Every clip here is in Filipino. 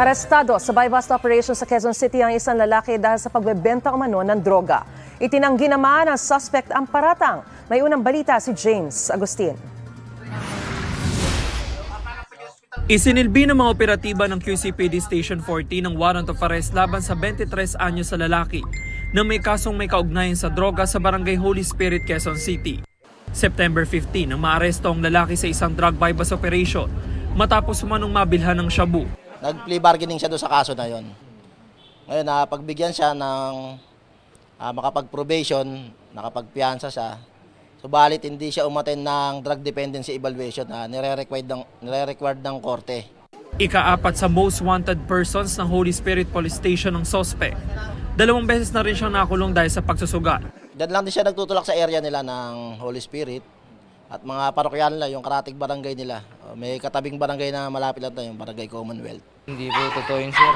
Arestado sa buy-bust operation sa Quezon City ang isang lalaki dahil sa pagbebenta umano ng droga. Itinanggi naman ng suspect ang paratang. May unang balita si James Agustin. Isinilbi ng mga operatiba ng QCPD Station 40 ng warrant of arrest laban sa 23 anyos sa lalaki na may kasong may kaugnayan sa droga sa Barangay Holy Spirit, Quezon City. September 15 nang maaresto ang lalaki sa isang drug buy-bust operation matapos umanong mabilhan ng shabu. Nag-plea bargaining siya doon sa kaso na yon. Ngayon, pagbigyan siya ng makapag-probation, nakapag-piyansa siya. Subalit hindi siya umattend ng drug dependency evaluation na nire-required ng korte. Ika-4 sa most wanted persons ng Holy Spirit Police Station ng suspect. 2 beses na rin siyang nakulong dahil sa pagsusugal. Diyan lang din siya nagtutulak sa area nila ng Holy Spirit at mga parokyan nila, yung karatig barangay nila. May katabing barangay na malapit lang yung Barangay Commonwealth. Hindi po totoo yun, sir,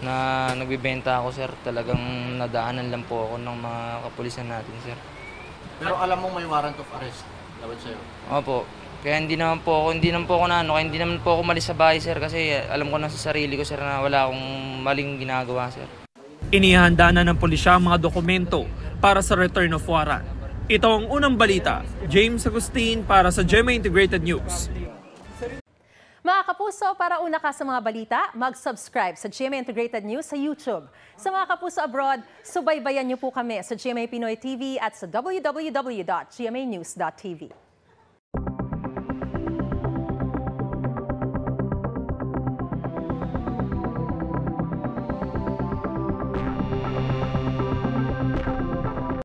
na nagbibenta ako, sir. Talagang nadaanan lang po ako ng mga kapulisan natin, sir. Pero alam mo may warrant of arrest laban sa'yo? Opo. Kaya hindi naman po ako kaya hindi naman po ako malis sa bahay, sir, kasi alam ko na sa sarili ko, sir, na wala akong maling ginagawa, sir. Inihanda na ng pulisya ang mga dokumento para sa return of warrant. Ito ang unang balita. James Agustin para sa GMA Integrated News. Mga kapuso, para una ka sa mga balita, mag-subscribe sa GMA Integrated News sa YouTube. Sa mga kapuso abroad, subaybayan niyo po kami sa GMA Pinoy TV at sa www.gmanews.tv.